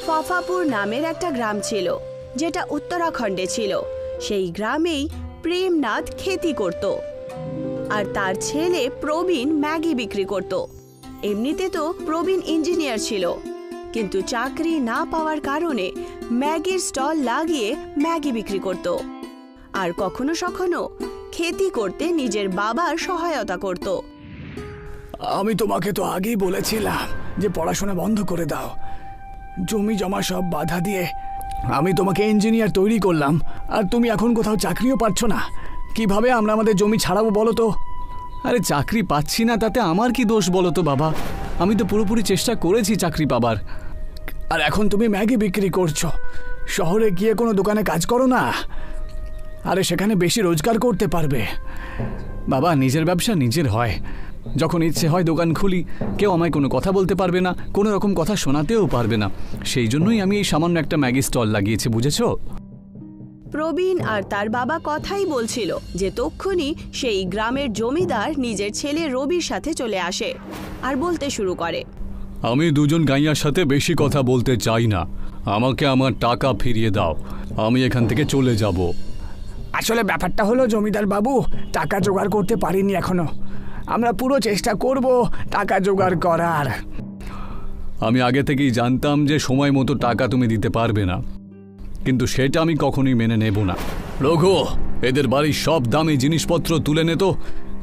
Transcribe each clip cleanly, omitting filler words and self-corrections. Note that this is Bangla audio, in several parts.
ফফাপুর নামের একটা গ্রাম ছিল, যেটা উত্তরাখণ্ডে ছিল। সেই গ্রামেই প্রেমনাথ খেতি করত, আর তার ছেলে প্রবীণ ম্যাগি বিক্রি করত। এমনিতে তো প্রবীণ ইঞ্জিনিয়ার ছিল, কিন্তু চাকরি না পাওয়ার কারণে ম্যাগির স্টল লাগিয়ে ম্যাগি বিক্রি করত, আর কখনো কখনো খেতি করতে নিজের বাবার সহায়তা করত। আমি তোমাকে তো আগেই বলেছিলাম যে পড়াশোনা বন্ধ করে দাও। জমি জমা সব বাধা দিয়ে আমি তোমাকে ইঞ্জিনিয়ার তৈরি করলাম, আর তুমি এখন কোথাও চাকরিও পাচ্ছ না। কিভাবে আমরা আমাদের জমি ছাড়াবো বলো তো? আরে চাকরি পাচ্ছি না তাতে আমার কি দোষ বলো তো বাবা? আমি তো পুরোপুরি চেষ্টা করেছি চাকরি পাবার। আর এখন তুমি ম্যাগি বিক্রি করছো। শহরে গিয়ে কোনো দোকানে কাজ করো না, আরে সেখানে বেশি রোজগার করতে পারবে। বাবা, নিজের ব্যবসা নিজের হয়। যখন ইচ্ছে হয় দোকান খুলি, কেউ আমায় কোনো কথা বলতে পারবে না, কোনো রকম কথা শোনাতেও পারবে না। সেই জন্যই আমি এই সামান্য একটা ম্যাগি স্টল লাগিয়েছি, বুঝেছো? প্রবীণ আর তার বাবা কথাই বলছিল যে তক্ষুনি সেই গ্রামের জমিদার নিজের ছেলে রবির সাথে চলে আসে আর বলতে শুরু করে, আমি দুজন গাইয়ার সাথে বেশি কথা বলতে চাই না। আমাকে আমার টাকা ফিরিয়ে দাও, আমি এখান থেকে চলে যাব। আসলে ব্যাপারটা হলো জমিদার বাবু, টাকা জোগাড় করতে পারিনি এখনো। আমরা পুরো চেষ্টা করব টাকা জোগাড় করার। আমি আগে থেকেই জানতাম যে সময় মতো টাকা তুমি দিতে পারবে না, কিন্তু সেটা আমি কখনোই মেনে নেব না। রঘু, এদের বাড়ির সব দামি জিনিসপত্র তুলে নে তো,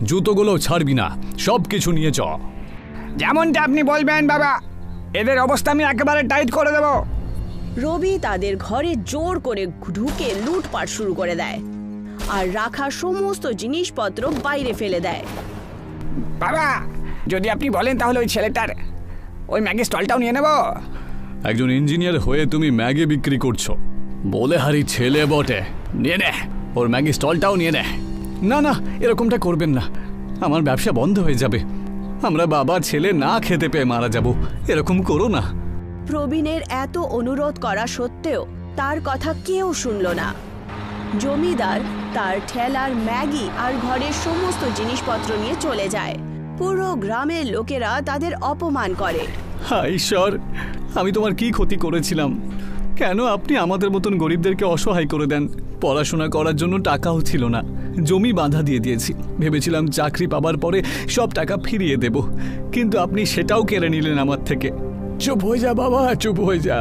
জুতোগুলো ছাড়বি না, সব কিছু নিয়ে চ। যেমনটা আপনি বলবেন বাবা, এদের অবস্থা আমি একেবারে টাইট করে দেব। রবি তাদের ঘরে জোর করে ঢুকে লুটপাট শুরু করে দেয় আর রাখা সমস্ত জিনিসপত্র বাইরে ফেলে দেয়। বাবা, যদি আপনি বলেন তাহলে ওই ছেলেটার ওই ম্যাগি স্টলটাও নিয়ে নেব। একজন ইঞ্জিনিয়ার হয়ে তুমি ম্যাগি বিক্রি করছো বলে হারি ছেলে বটে, নিয়ে নে ওর ম্যাগি স্টলটাও নিয়ে নে। না না, এরকমটা করবেন না, আমার ব্যবসা বন্ধ হয়ে যাবে। আমরা বাবা ছেলে না খেতে পেয়ে মারা যাব, এরকম করো না। প্রবীণের এত অনুরোধ করা সত্ত্বেও তার কথা কেউ শুনল না। জমিদার তার ঠেলার ম্যাগি আর ঘরের সমস্ত জিনিসপত্র নিয়ে চলে যায়। পুরো গ্রামের লোকেরা তাদের অপমান করে। হায় ঈশ্বর, আমি তোমার কি ক্ষতি করেছিলাম? কেন আপনি আমাদের মতন গরিবদেরকে অসহায় করে দেন? পড়াশোনা করার জন্য টাকাও ছিল না, জমি বাঁধা দিয়ে দিয়েছি। ভেবেছিলাম চাকরি পাবার পরে সব টাকা ফিরিয়ে দেব, কিন্তু আপনি সেটাও কেড়ে নিলেন আমার থেকে। চুপ হয়ে যা বাবা, চুপ হয়ে যা।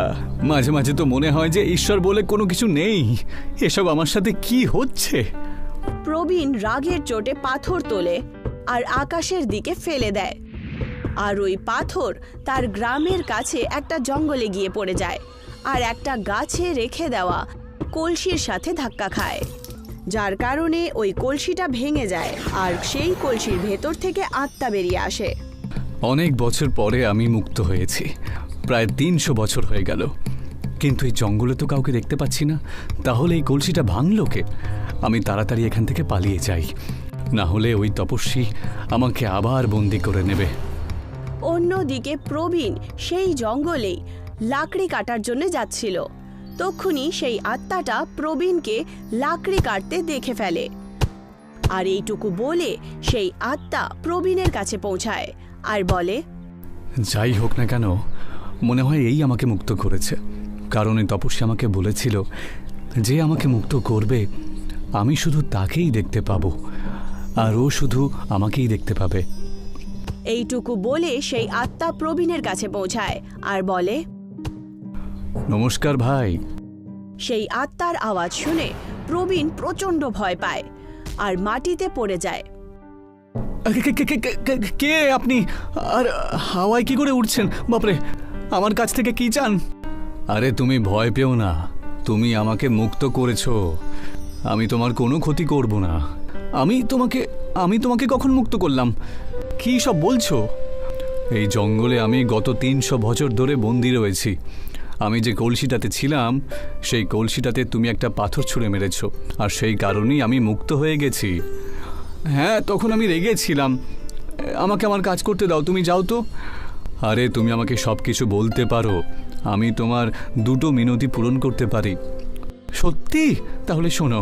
মাঝে মাঝে তো মনে হয় যে ঈশ্বর বলে কোনো কিছু নেই। এসব আমার সাথে কি হচ্ছে? প্রবীণ রাগের চোটে পাথর তোলে আর আকাশের দিকে ফেলে দেয়, আর ওই পাথর তার গ্রামের কাছে একটা জঙ্গলে গিয়ে পড়ে যায় আর একটা গাছে রেখে দেওয়া কলসির সাথে ধাক্কা খায়, যার কারণে ওই কলসিটা ভেঙে যায় আর সেই কলসির ভেতর থেকে আত্মা বেরিয়ে আসে। অনেক বছর পরে আমি মুক্ত হয়েছি, প্রায় 300 বছর হয়ে গেল, কিন্তু এই জঙ্গলে তো কাউকে দেখতে পাচ্ছি না। তাহলে এই কলসিটা ভাঙলো কে? আমি তাড়াতাড়ি এখান থেকে পালিয়ে যাই, না হলে ওই তপস্বী আমাকে আবার বন্দি করে নেবে। অন্যদিকে প্রবীণ সেই জঙ্গলেই লাকড়ি কাটার জন্য যাচ্ছিল। তক্ষুনি সেই আত্মাটা প্রবীণকে লাকড়ি কাটতে দেখে ফেলে, আর এইটুকু বলে সেই আত্মা প্রবীণের কাছে পৌঁছায় আর বলে, যাই হোক না কেন, মনে হয় এই আমাকে মুক্ত করেছে, কারণ এই তপস্যা আমাকে বলেছিল যে আমাকে মুক্ত করবে আমি শুধু তাকেই দেখতে পাবো, আর ও শুধু আমাকেই দেখতে পাবে। এইটুকু বলে সেই আত্মা প্রবীণের কাছে পৌঁছায় আর বলে, নমস্কার ভাই। সেই আত্মার আওয়াজ শুনে প্রবীণ প্রচন্ড ভয় পায় আর মাটিতে পড়ে যায়। কে আপনি? আর হাওয়ায় কি করে উঠছেন? বাপরে, আমার কাছ থেকে কি চান? আরে তুমি ভয় পেও না, তুমি আমাকে মুক্ত করেছো, আমি তোমার কোনো ক্ষতি করব না। আমি তোমাকে কখন মুক্ত করলাম? কি সব বলছো? এই জঙ্গলে আমি গত 300 বছর ধরে বন্দি রয়েছি। আমি যে কলসিটাতে ছিলাম সেই কলসিটাতে তুমি একটা পাথর ছুঁড়ে মেরেছো, আর সেই কারণেই আমি মুক্ত হয়ে গেছি। হ্যাঁ, তখন আমি রেগেছিলাম। আমাকে আমার কাজ করতে দাও, তুমি যাও তো। আরে তুমি আমাকে সব কিছু বলতে পারো, আমি তোমার 2টো মিনতি পূরণ করতে পারি। সত্যি? তাহলে শোনো।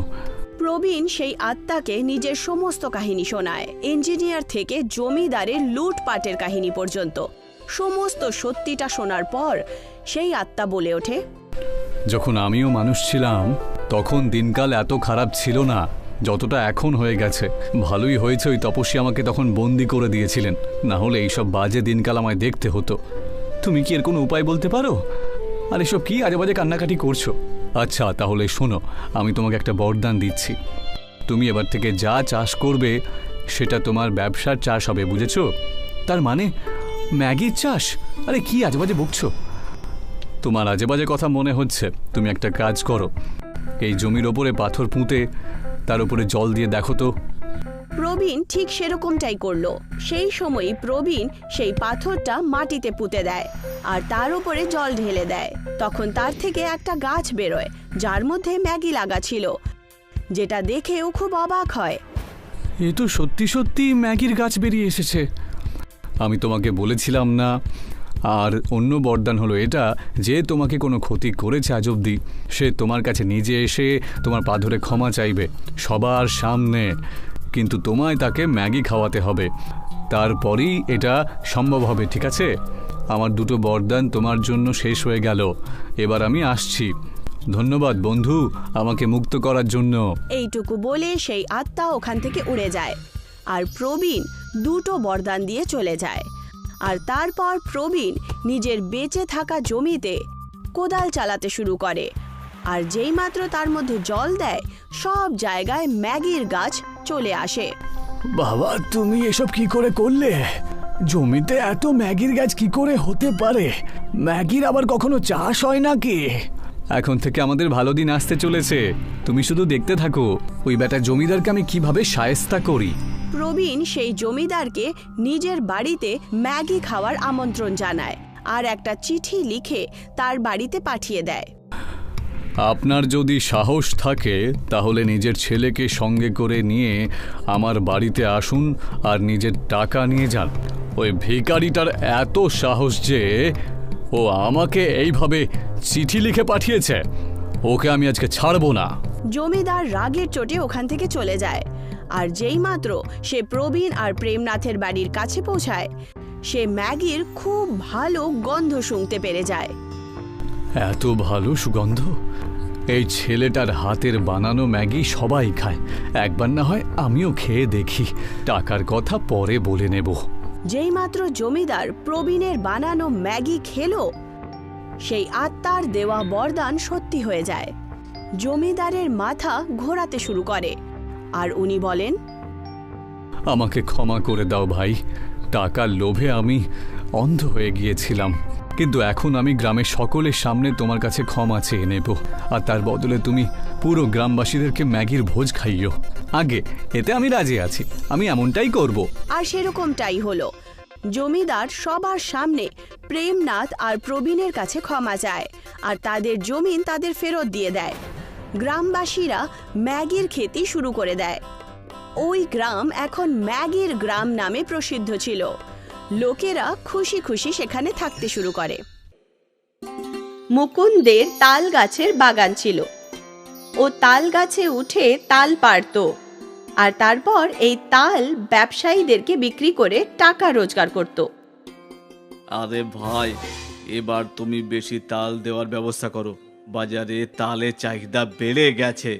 প্রবীণ সেই আত্মাকে নিজের সমস্ত কাহিনী শোনায়, ইঞ্জিনিয়ার থেকে জমিদারের লুটপাটের কাহিনী পর্যন্ত। সমস্ত সত্যিটা শোনার পর সেই আত্মা বলে ওঠে, যখন আমিও মানুষ ছিলাম তখন দিনকাল এত খারাপ ছিল না যতটা এখন হয়ে গেছে। ভালোই হয়েছে ওই তপস্বী আমাকে তখন বন্দি করে দিয়েছিলেন, না হলে এইসব বাজে দিনকাল আমায় দেখতে হতো। তুমি কি এর কোনো উপায় বলতে পারো? আর এসব কি আজে বাজে কান্নাকাটি করছো? আচ্ছা তাহলে শোনো, আমি তোমাকে একটা বরদান দিচ্ছি। তুমি এবার থেকে যা চাষ করবে সেটা তোমার ব্যবসার চাষ হবে, বুঝেছো? তার মানে ম্যাগির চাষ? আরে কি আজে বাজে বকছো? তোমার আজে বাজে কথা মনে হচ্ছে। তুমি একটা কাজ করো, এই জমির ওপরে পাথর পুঁতে তার উপরে জল দিয়ে দেখো তো। প্রবীণ ঠিক সেরকমটাই করলো। সেই সময়ই প্রবীণ সেই পাথরটা মাটিতে পুঁতে দেয় আর তার উপরে জল ঢেলে দেয়। তখন তার থেকে একটা গাছ বেরোয় যার মধ্যে ম্যাগি লাগা ছিল, যেটা দেখেও খুব অবাক হয়। এ তো সত্যি সত্যি ম্যাগির গাছ বেরিয়ে এসেছে। আমি তোমাকে বলেছিলাম না? আর অন্য বরদান হলো এটা, যে তোমাকে কোনো ক্ষতি করেছে আজ অবধি সে তোমার কাছে নিজে এসে তোমার পা ধরে ক্ষমা চাইবে সবার সামনে, কিন্তু তোমায় তাকে ম্যাগি খাওয়াতে হবে, তারপরেই এটা সম্ভব হবে, ঠিক আছে? আমার দুটো বরদান তোমার জন্য শেষ হয়ে গেল, এবার আমি আসছি। ধন্যবাদ বন্ধু আমাকে মুক্ত করার জন্য। এইটুকু বলে সেই আত্মা ওখান থেকে উড়ে যায় আর প্রবীণ দুটো বরদান দিয়ে চলে যায়। আর তারপর প্রবীণ নিজের বেঁচে থাকা জমিতে কোদাল চালাতে শুরু করে, আর যেই মাত্র তার মধ্যে জল দেয় সব জায়গায় ম্যাগির গাছ চলে আসে। বাবা, তুমি এসব কি করে করলে? জমিতে এত ম্যাগির গাছ কি করে হতে পারে? ম্যাগির আবার কখনো চাষ হয় নাকি? এখন থেকে আমাদের ভালো দিন আসতে চলেছে, তুমি শুধু দেখতে থাকো ওই বেটা জমিদারকে আমি কিভাবে শায়েস্তা করি। প্রবীণ সেই জমিদারকে নিজের বাড়িতে ম্যাগি খাওয়ার আমন্ত্রণ জানায় আর একটা চিঠি লিখে তার বাড়িতে পাঠিয়ে দেয়। আপনার যদি সাহস থাকে তাহলে নিজের ছেলেকে সঙ্গে করে নিয়ে আমার বাড়িতে আসুন আর নিজের টাকা নিয়ে যান। ওই ভিখারিটার এত সাহস যে ও আমাকে এইভাবে চিঠি লিখে পাঠিয়েছে, ওকে আমি আজকে ছাড়বো না। জমিদার রাগের চোটে ওখান থেকে চলে যায়, আর যেই মাত্র সে প্রবীণ আর প্রেমনাথের বাড়ির কাছে পৌঁছায় সে ম্যাগির খুব ভালো গন্ধ শুনতে পেরে যায়। এত ভালো সুগন্ধ! এই ছেলেটার হাতের বানানো ম্যাগি সবাই খায়, একবার না হয় আমিও খেয়ে দেখি, টাকার কথা পরে বলে নেব। যেই মাত্র জমিদার প্রবীণের বানানো ম্যাগি খেলো সেই আত্মার দেওয়া বরদান সত্যি হয়ে যায়। জমিদারের মাথা ঘোরাতে শুরু করে আর উনি বলেন, আমাকে ক্ষমা করে দাও ভাই, টাকার লোভে আমি অন্ধ হয়ে গিয়েছিলাম, কিন্তু এখন আমি গ্রামের সকলের সামনে তোমার কাছে ক্ষমা চেয়ে নেব, আর তার বদলে তুমি পুরো গ্রামবাসীদেরকে ম্যাগির ভোজ খাইও। আগে এতে আমি রাজি আছি, আমি এমনটাই করব। আর সেরকমটাই হলো। জমিদার সবার সামনে প্রেমনাথ আর প্রবীণের কাছে ক্ষমা চায় আর তাদের জমিন তাদের ফেরত দিয়ে দেয়। গ্রামবাসীরা ম্যাগির খেতি শুরু করে দেয়। ওই গ্রাম এখন ম্যাগির গ্রাম নামে প্রসিদ্ধ ছিল। লোকেরা খুশি খুশি সেখানে থাকতে শুরু করে। মুকুন্দের তাল গাছের বাগান ছিল। ও তাল গাছে উঠে তাল পাড়ত আর তারপর এই তাল ব্যবসায়ীদেরকে বিক্রি করে টাকা রোজগার করত। আরে ভাই, এবার তুমি বেশি তাল দেওয়ার ব্যবস্থা করো, বাজারে তালের চাহিদা বেড়ে গেছে।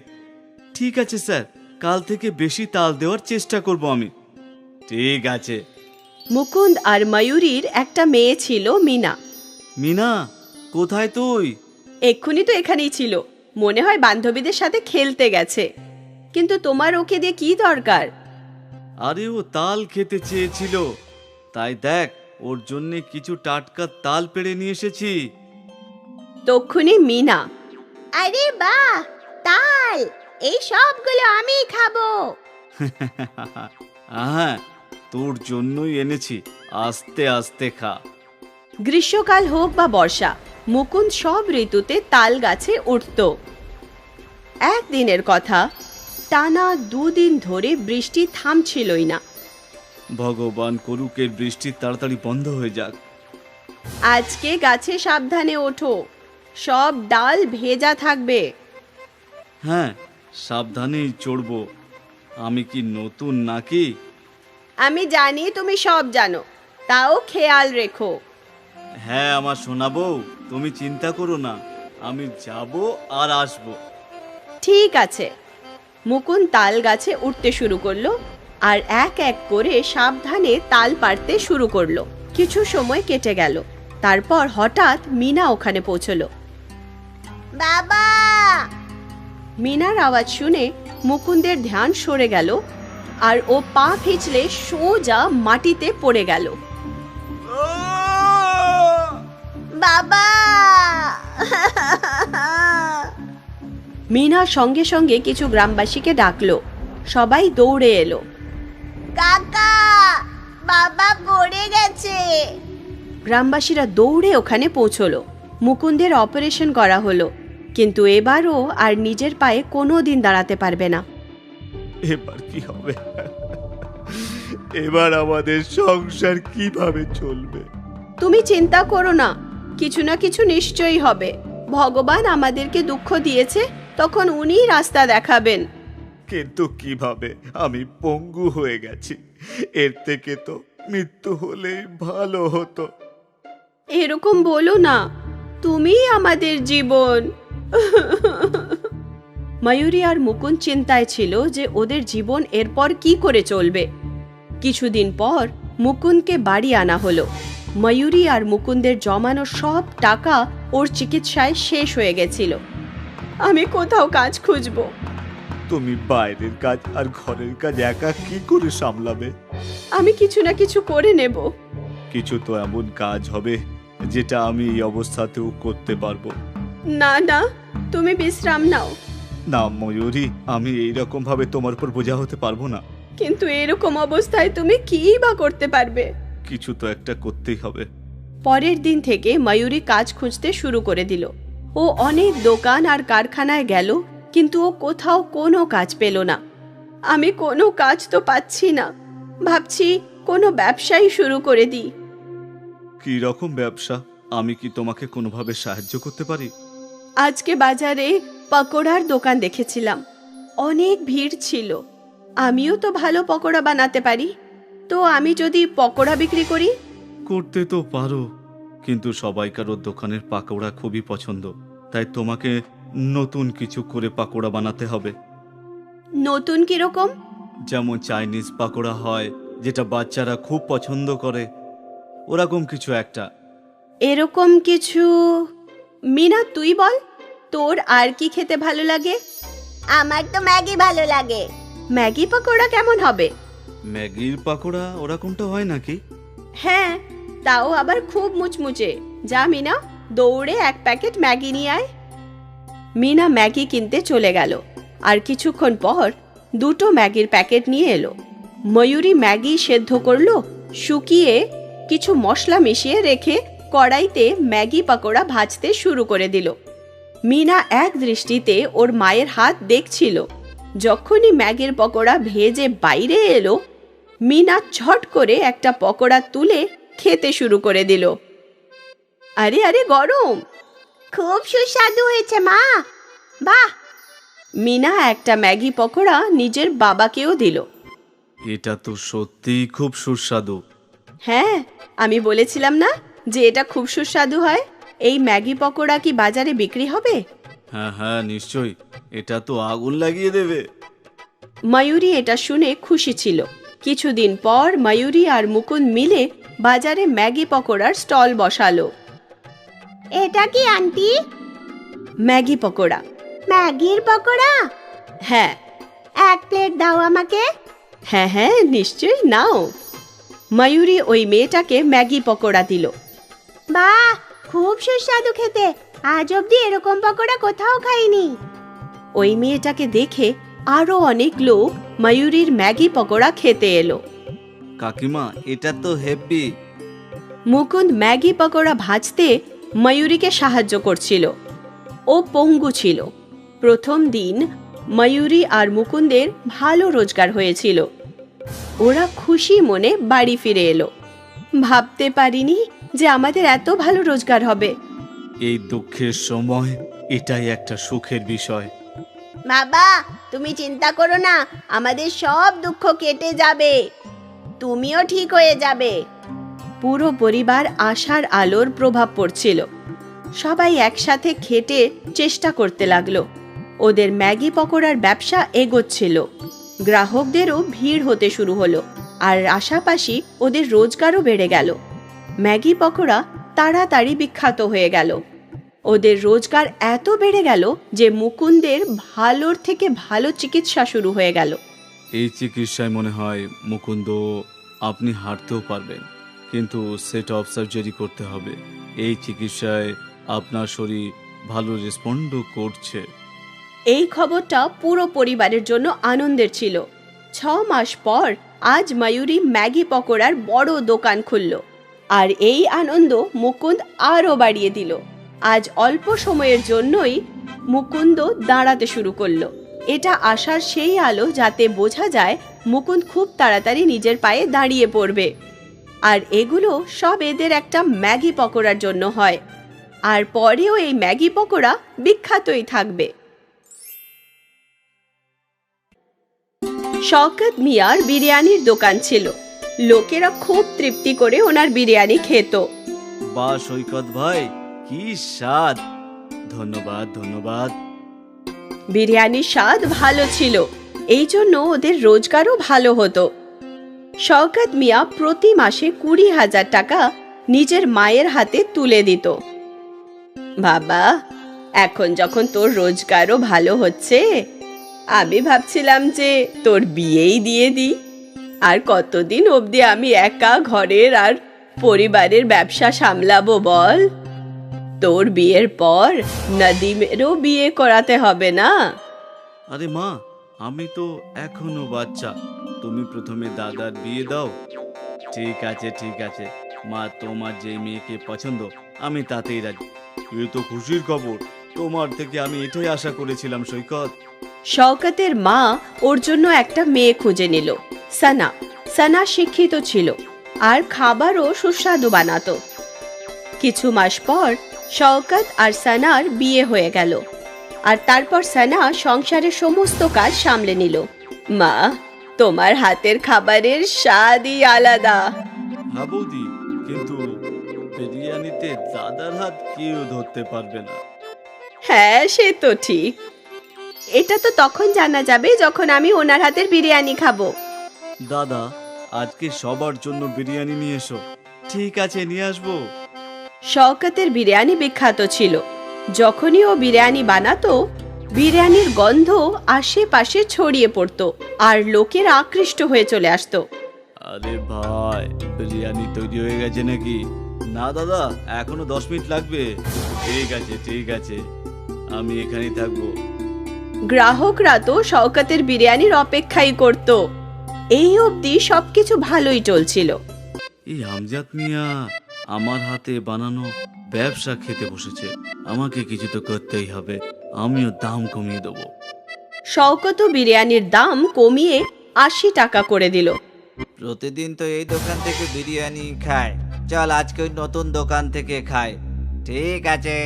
ঠিক আছে স্যার, কাল থেকে বেশি তাল দেওয়ার চেষ্টা করব আমি। ঠিক আছে। মুকুন্দ আর ময়ূরীর একটা মেয়ে ছিল, মিনা। মিনা, কোথায় তুই? এক্ষুনি তো এখানেই ছিল, মনে হয় বান্ধবীদের সাথে খেলতে গেছে। কিন্তু তোমার ওকে দিয়ে কি দরকার? আরে ও তাল খেতে চেয়েছিল, তাই দেখ ওর জন্য কিছু টাটকা তাল পেড়ে নিয়ে এসেছি। তক্ষুনি মিনা, আরে বাহ, তাল! এই সবগুলো আমি খাবো। হ্যাঁ, তোর জন্যই এনেছি, আস্তে আস্তে খা। গ্রীষ্মকাল হোক বা বর্ষা, মুকুন্দ সব ঋতুতে তাল গাছে উঠত। একদিনের কথা, টানা 2 দিন ধরে বৃষ্টি থামছিলই না। ভগবান করুক এর বৃষ্টি তাড়াতাড়ি বন্ধ হয়ে যাক। আজকে গাছে সাবধানে ওঠো, সব ডাল ভেজা থাকবে। হ্যাঁ, সাবধানেই চড়বো। আমি কি নতুন নাকি? আমি জানি তুমি সব জানো, তাও খেয়াল রেখো। হ্যাঁ আমার সোনা বউ, তুমি চিন্তা করো না, আমি যাব আর আসবো। ঠিক আছে। মুকুন্দ তাল গাছে উঠতে শুরু করলো আর এক এক করে সাবধানে তাল পাড়তে শুরু করলো। কিছু সময় কেটে গেল। তারপর হঠাৎ মিনা ওখানে পৌঁছলো। বাবা! মিনার আওয়াজ শুনে মুকুন্দের ধ্যান সরে গেল আর ও পা পিছলে সোজা মাটিতে পড়ে গেল। বাবা! মিনা সঙ্গে সঙ্গে কিছু গ্রামবাসীকে ডাকলো। সবাই দৌড়ে এলো। কাকা, বাবা পড়ে গেছে। গ্রামবাসীরা দৌড়ে ওখানে পৌঁছলো। মুকুন্দের অপারেশন করা হলো, কিন্তু এবারও আর নিজের পায়ে কোনোদিন দাঁড়াতে পারবে না। এবার কি হবে? এবার আমাদের সংসার কিভাবে চলবে? তুমি চিন্তা করো না, কিছু না কিছু নিশ্চয়ই হবে। ভগবান আমাদেরকে দুঃখ দিয়েছে, তখন উনিই রাস্তা দেখাবেন। কিন্তু কিভাবে? আমি পঙ্গু হয়ে গেছি, এর থেকে তো মৃত্যু হলেই ভালো হতো। এরকম বলো না, তুমিই আমাদের জীবন। ময়ূরী আর মুকুন্দ চিন্তায় ছিল যে ওদের জীবন এরপর কি করে চলবে। কিছুদিন পর মুকুন্দকে বাড়ি আনা হলো। ময়ূরী আর মুকুন্দের জমানো সব টাকা ওর চিকিৎসায় শেষ হয়ে গেছিল। আমি কোথাও কাজ খুঁজবো। তুমি বাইরের কাজ আর ঘরের কাজ একা কি করে সামলাবে? আমি কিছু না কিছু করে নেব। কিছু তো এমন কাজ হবে যেটা আমি এই অবস্থাতেও করতে পারবো। না না, তুমি বিশ্রাম নাও। না ময়ূরী, আমি এইরকম ভাবে তোমার উপর বোঝা হতে পারবো না। কিন্তু এরকম অবস্থায় তুমি কি বা করতে পারবে? কিছু তো একটা করতেই হবে। পরের দিন থেকে ময়ূরী কাজ খুঁজতে শুরু করে দিল। ও অনেক দোকান আর কারখানায় গেল, কিন্তু ও কোথাও কোনো কাজ পেল না। আমি কোনো কাজ তো পাচ্ছি না, ভাবছি কোনো ব্যবসাই শুরু করে দিই। কি রকম ব্যবসা? আমি কি তোমাকে কোনোভাবে সাহায্য করতে পারি? আজকে বাজারে পকোড়ার দোকান দেখেছিলাম, অনেক ভিড় ছিল। আমিও তো ভালো পকোড়া বানাতে পারি, তো আমি যদি পকোড়া বিক্রি করি? করতে তো পারো, কিন্তু সবাইকার ওর দোকানের পাকোড়া খুবই পছন্দ, তাই তোমাকে নতুন কিছু করে পাকোড়া বানাতে হবে। নতুন কিরকম? যেমন চাইনিজ পাকোড়া হয়, যেটা বাচ্চারা খুব পছন্দ করে, ওরকম কিছু একটা। এরকম কিছু। মিনা, তুই বল, তোর আর কি খেতে ভালো লাগে? আমার তো ম্যাগি ভালো লাগে। ম্যাগি পকোড়া কেমন হবে? ম্যাগির পাকোড়া ওরকমটা হয় নাকি? হ্যাঁ, তাও আবার খুব মুচমুচে। যা মিনা, দৌড়ে এক প্যাকেট ম্যাগি নিয়ে আয়। মিনা ম্যাগি কিনতে চলে গেল আর কিছুক্ষণ পর দুটো ম্যাগির প্যাকেট নিয়ে এলো। ময়ূরী ম্যাগি সেদ্ধ করলো, শুকিয়ে কিছু মশলা মিশিয়ে রেখে কড়াইতে ম্যাগি পকোড়া ভাজতে শুরু করে দিল। মিনা এক দৃষ্টিতে ওর মায়ের হাত দেখছিল। যখনই ম্যাগির পকোড়া ভেজে বাইরে এলো, মিনা ঝট করে একটা পকোড়া তুলে খেতে শুরু করে দিল। আরে আরে, গরম! খুব সুস্বাদু হয়েছে মা, বাহ! মিনা একটা ম্যাগি পকোড়া নিজের বাবাকেও দিল। এটা তো সত্যিই খুব সুস্বাদু। হ্যাঁ, আমি বলেছিলাম না যে এটা খুব সুস্বাদু হয়। এই ম্যাগি পকোড়া কি বাজারে বিক্রি হবে? হ্যাঁ হ্যাঁ নিশ্চয়ই, এটা তো আগুন লাগিয়ে দেবে। ময়ূরী এটা শুনে খুশি ছিল। কিছুদিন পর ময়ূরী আর মুকুন্দ মিলে বাজারে ম্যাগি পকোড়ার স্টল বসালো। এটা কি আন্টি? ম্যাগি পকোড়া। ম্যাগির পকোড়া? হ্যাঁ। এক প্লেট দাও আমাকে। হ্যাঁ হ্যাঁ, নিশ্চয়ই, নাও। ময়ূরী ওই মেয়েটাকে ম্যাগি পকোড়া দিল। বাহ, খুব সুস্বাদু খেতে, আজ অব্দি এরকম পকোড়া কোথাও খাইনি। ওই মেয়েটাকে দেখে আরো অনেক লোক ময়ূরীর ম্যাগি পকোড়া খেতে এলো। কাকিমা, এটা তো হেভি। মুকুন্দ ম্যাগি পকোড়া ভাজতে ময়ূরীকে সাহায্য করছিল। ও পঙ্গু ছিল। প্রথম দিন ময়ূরী আর মুকুন্দের ভালো রোজগার হয়েছিল। ওরা খুশি মনে বাড়ি ফিরে এলো। ভাবতে পারিনি যে আমাদের এত ভালো রোজগার হবে। এই দুঃখের সময় এটাই একটা সুখের বিষয়। বাবা, তুমি চিন্তা করো না, আমাদের সব দুঃখ কেটে যাবে, তুমিও ঠিক হয়ে যাবে। পুরো পরিবার আশার আলোর প্রভাব পড়ছিল। সবাই একসাথে খেটে চেষ্টা করতে লাগলো। ওদের ম্যাগি পকোড়ার ব্যবসা এগোচ্ছিল, গ্রাহকদেরও ভিড় হতে শুরু হলো, আর আশাপাশি ওদের রোজগারও বেড়ে গেল। ম্যাগি পকোড়া তাড়াতাড়ি বিখ্যাত হয়ে গেল। ওদের রোজগার এত বেড়ে গেল যে মুকুন্দের ভালোর থেকে ভালো চিকিৎসা শুরু হয়ে গেল। এই চিকিৎসায় মনে হয় মুকুন্দ আপনি হাঁটতেও পারবেন, কিন্তু সেট অফ সার্জারি করতে হবে। এই চিকিৎসায় আপনার শরীর ভালো রেসপন্ডও করছে। এই খবরটা পুরো পরিবারের জন্য আনন্দের ছিল। 6 মাস পর আজ ময়ূরী ম্যাগি পকোড়ার বড় দোকান খুলল, আর এই আনন্দ মুকুন্দ আরও বাড়িয়ে দিল। আজ অল্প সময়ের জন্যই মুকুন্দ দাঁড়াতে শুরু করলো। এটা আশার সেই আলো যাতে বোঝা যায় মুকুন্দ খুব তাড়াতাড়ি নিজের পায়ে দাঁড়িয়ে পড়বে। আর এগুলো সব এদের একটা ম্যাগি পকোড়ার জন্য হয়, আর পরেও এই ম্যাগি পকোড়া বিখ্যাতই থাকবে। শওকত মিয়ার বিরিয়ানির দোকান ছিল। লোকেরা খুব তৃপ্তি করে ওনার বিরিয়ানি খেত। বা সৈকত ভাই, কি স্বাদ! ধন্যবাদ ধন্যবাদ। বিরিয়ানির স্বাদ ভালো ছিল, এই জন্য ওদের রোজগারও ভালো হতো। শওকত মিয়া প্রতি মাসে 20,000 টাকা নিজের মায়ের হাতে তুলে দিত। বাবা, এখন যখন তোর রোজগারও ভালো হচ্ছে, আমি ভাবছিলাম যে তোর বিয়েই দিয়ে দিই। আর কতদিন অবধি আমি একা ঘরের আর পরিবারের ব্যবসা সামলাবো বল? তোর বিয়ের পর নদীমেরও বিয়ে করাতে হবে না? আরে মা, আমি তো এখনো বাচ্চা, তুমি প্রথমে দাদার বিয়ে দাও। ঠিক আছে ঠিক আছে মা, তোমার যে মেয়েকে পছন্দ আমি তাতেই রাজি। এ তো খুশির খবর, তোমার থেকে আমি এটাই আশা করেছিলাম সৈকত। শওকতের মা ওর জন্য একটা মেয়ে খুঁজে নিল, সানা। সানা শিক্ষিত ছিল আর খাবারও সুস্বাদু বানাতো। কিছু মাস পর শওকত আর সানার বিয়ে হয়ে গেল, আর তারপর সানা সংসারের সমস্ত কাজ সামলে নিল। মা, তোমার হাতের খাবারের স্বাদই আলাদা। হ্যাঁ বৌদি, কিন্তু বিরিয়ানিতে দাদার হাত কেউ ধরতে পারবে না। হ্যাঁ, সে তো ঠিক। এটা তো তখন জানা যাবে যখন আমি ওনার হাতের বিরিয়ানি খাবো। দাদা, আজকে সবার জন্য বিরিয়ানি নিয়ে এসো। ঠিক আছে, নিয়ে আসবো। শওকতের বিরিয়ানি বিখ্যাত ছিল। যখনই ও বিরিয়ানি বানাতো, বিরিয়ানির গন্ধ আশেপাশে ছড়িয়ে পড়তো, আর লোকেরা আকৃষ্ট হয়ে চলে আসতো। আরে ভাই, বিরিয়ানি তৈরি হয়ে গেছে নাকি? না দাদা, এখনো 10 মিনিট লাগবে। ঠিক আছে ঠিক আছে, আমি এখানেই থাকবো। গ্রাহকরা তো শওকতের বিরিয়ানির অপেক্ষাই করত। এই অবধি সবকিছু ভালোই চলছিল। এই আমজাদ মিয়া আমার হাতে বানানো ব্যবসা খেতে বসেছে, আমাকে কিছু তো করতেই হবে। আমিও দাম কমিয়ে দেবো। শওকতও বিরিয়ানির দাম কমিয়ে 80 টাকা করে দিল। প্রতিদিন তো এই দোকান থেকে বিরিয়ানি খায়, চল আজকে ওই নতুন দোকান থেকে খায়। ঠিক আছে।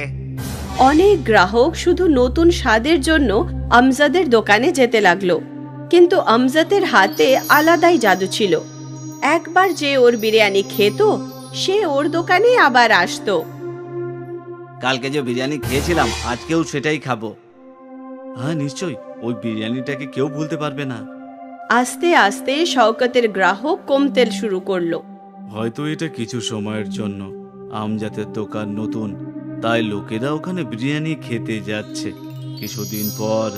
অনেক গ্রাহক শুধু নতুন স্বাদের জন্য আমজাদের দোকানে যেতে লাগলো, কিন্তু আমজাদের হাতে আলাদাই জাদু ছিল। একবার যে ওর বিরিয়ানি খেত, সে ওর দোকানে আবার আসতো। কালকে যে বিরিয়ানি খেয়েছিলাম আজকেও সেটাই খাবো। হ্যাঁ নিশ্চয়ই, ওই বিরিয়ানিটাকে কেউ ভুলতে পারবে না। আস্তে আস্তে শওকতের গ্রাহক কমতে শুরু করলো। হয়তো এটা কিছু সময়ের জন্য। আমজাদের দোকান নতুন, তাই লোকেরা ওখানে বিরিয়ানি খেতে যাচ্ছে। কিছুদিন পর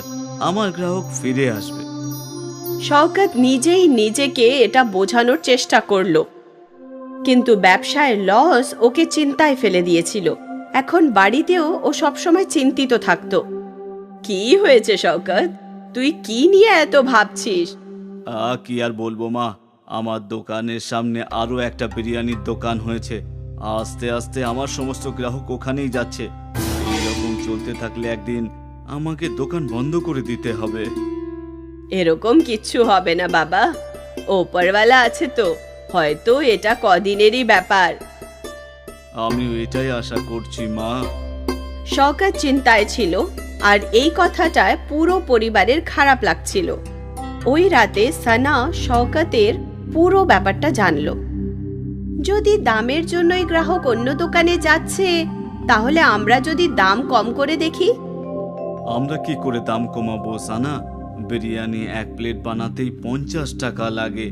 আমার গ্রাহক ফিরে আসবে। শওকত নিজেই নিজেকে এটা বোঝানোর চেষ্টা করলো, কিন্তু ব্যবসায় লস ওকে চিন্তায় ফেলে দিয়েছিল। এখন বাড়িতেও ও সবসময় চিন্তিত থাকতো। কি হয়েছে শওকত, তুই কি নিয়ে এত ভাবছিস? কি আর বলবো মা, আমার দোকানের সামনে আরো একটা বিরিয়ানির দোকান হয়েছে। আস্তে আস্তে আমার সমস্ত গ্রাহক ওখানেই যাচ্ছে। এইরকম চলতে থাকলে একদিন আমাকে দোকান বন্ধ করে দিতে হবে। এরকম কিচ্ছু হবে না বাবা, ওপরওয়ালা আছে তো, হয়তো এটা কদিনেরই ব্যাপার। আমি এটাই আশা করছি মা। শওকত চিন্তায় ছিল, আর এই কথাটায় পুরো পরিবারের খারাপ লাগছিল। ওই রাতে সানা শওকতের পুরো ব্যাপারটা জানলো। যদি দামের জন্যই গ্রাহক অন্য দোকানে যাচ্ছে, তাহলে আমরা যদি দাম কম করে দেখি। আমরা কি করে দাম কমাবো সানা? বিরিয়ানি 1 প্লেট বানাতেই 50 টাকা লাগে,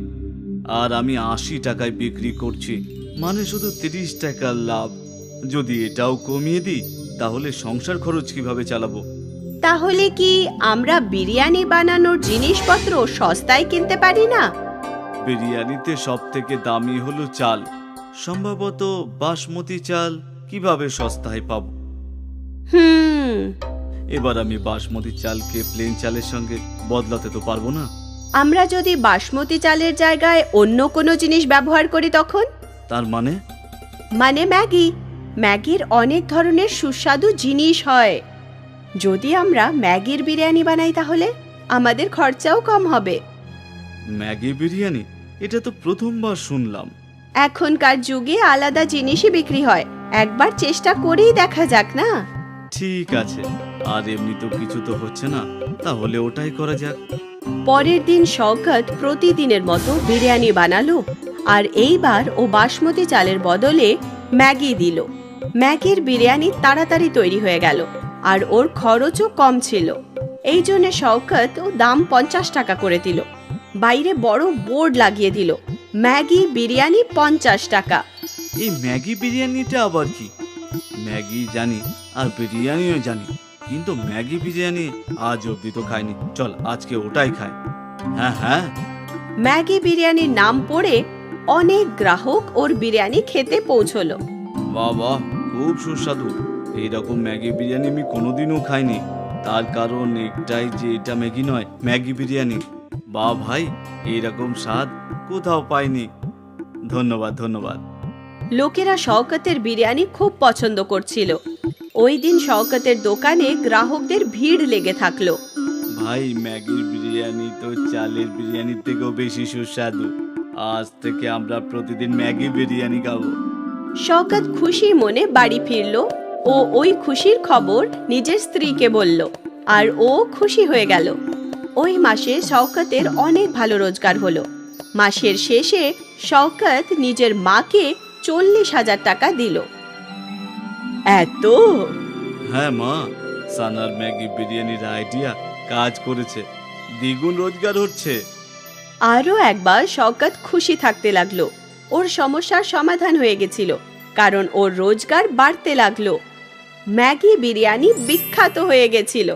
আর আমি 80 টাকায় বিক্রি করছি, মানে শুধু 30 টাকার লাভ। যদি এটাও কমিয়ে দিই তাহলে সংসার খরচ কিভাবে চালাবো? তাহলে কি আমরা বিরিয়ানি বানানোর জিনিসপত্র সস্তায় কিনতে পারি না? বিরিয়ানিতে সব থেকে দামি হলো চাল, সম্ভবত বাসমতি চাল কিভাবে সস্তায় পাবো? এবার আমি বাসমতি চালকে প্লেন চালের সঙ্গে বদলাতে তো পারবো না। আমরা যদি বাসমতি চালের জায়গায় অন্য কোনো জিনিস ব্যবহার করি তখন? তার মানে? মানে ম্যাগির অনেক ধরনের সুস্বাদু জিনিস হয়। যদি আমরা ম্যাগির বিরিয়ানি বানাই তাহলে আমাদের খরচাও কম হবে। ম্যাগি বিরিয়ানি? এটা তো প্রথমবার শুনলাম। এখনকার যুগে আলাদা জিনিসই বিক্রি হয়, একবার চেষ্টা করেই দেখা যাক না? ঠিক আছে, আর এমনি তো কিছু তো হচ্ছে না, তাহলে ওটাই করা যাক। পরের দিন শওকত প্রতিদিনের মতো বিরিয়ানি বানালো, আর এইবার ও বাসমতি চালের বদলে ম্যাগি দিল। ম্যাগির বিরিয়ানি তাড়াতাড়ি তৈরি হয়ে গেল, আর ওর খরচও কম ছিল। এই জন্য শওকত ও দাম 50 টাকা করে দিল। বাইরে বড় বোর্ড লাগিয়ে দিল, ম্যাগি বিরিয়ানি 50 টাকা। এই ম্যাগি বিরিয়ানিটা আবার কি? ম্যাগি জানি আর বিরিয়ানিও জানি, কিন্তু ম্যাগি বিরিয়ানি আজ অব্দি তো খাইনি। চল আজকে ওটাই খাই। হ্যাঁ হ্যাঁ। ম্যাগি বিরিয়ানির নাম পড়ে অনেক গ্রাহক ওর বিরিয়ানি খেতে পৌঁছলো। বাহ বাহ, খুব সুস্বাদু। এইরকম ম্যাগি বিরিয়ানি আমি কোনোদিনও খাইনি। তার কারণ একটাই যে এটা ম্যাগি নয়, ম্যাগি বিরিয়ানি। বাহ ভাই, এইরকম স্বাদ কোথাও পাইনি। ধন্যবাদ ধন্যবাদ। লোকেরা শওকতের বিরিয়ানি খুব পছন্দ করছিল। ওই দিন শওকতের দোকানে গ্রাহকদের ভিড় লেগে থাকলো। ভাই, ম্যাগির বিরিয়ানি তো চালের বিরিয়ানির থেকেও বেশি সুস্বাদু। আজ থেকে আমরা প্রতিদিন ম্যাগি বিরিয়ানি খাবো। শওকত খুশি মনে বাড়ি ফিরল ও ওই খুশির খবর নিজের স্ত্রীকে বলল, আর ও খুশি হয়ে গেল। ওই মাসে শওকতের অনেক ভালো রোজগার হলো। মাসের শেষে শওকত নিজের মাকে 40,000 টাকা দিল। এত? হ্যাঁ মা, সানার ম্যাগি বিরিয়ানির আইডিয়া কাজ করেছে, দ্বিগুণ রোজগার হচ্ছে। আরও একবার শওকত খুশি থাকতে লাগলো। ওর সমস্যার সমাধান হয়ে গেছিল, কারণ ওর রোজগার বাড়তে লাগলো। ম্যাগি বিরিয়ানি বিখ্যাত হয়ে গেছিল।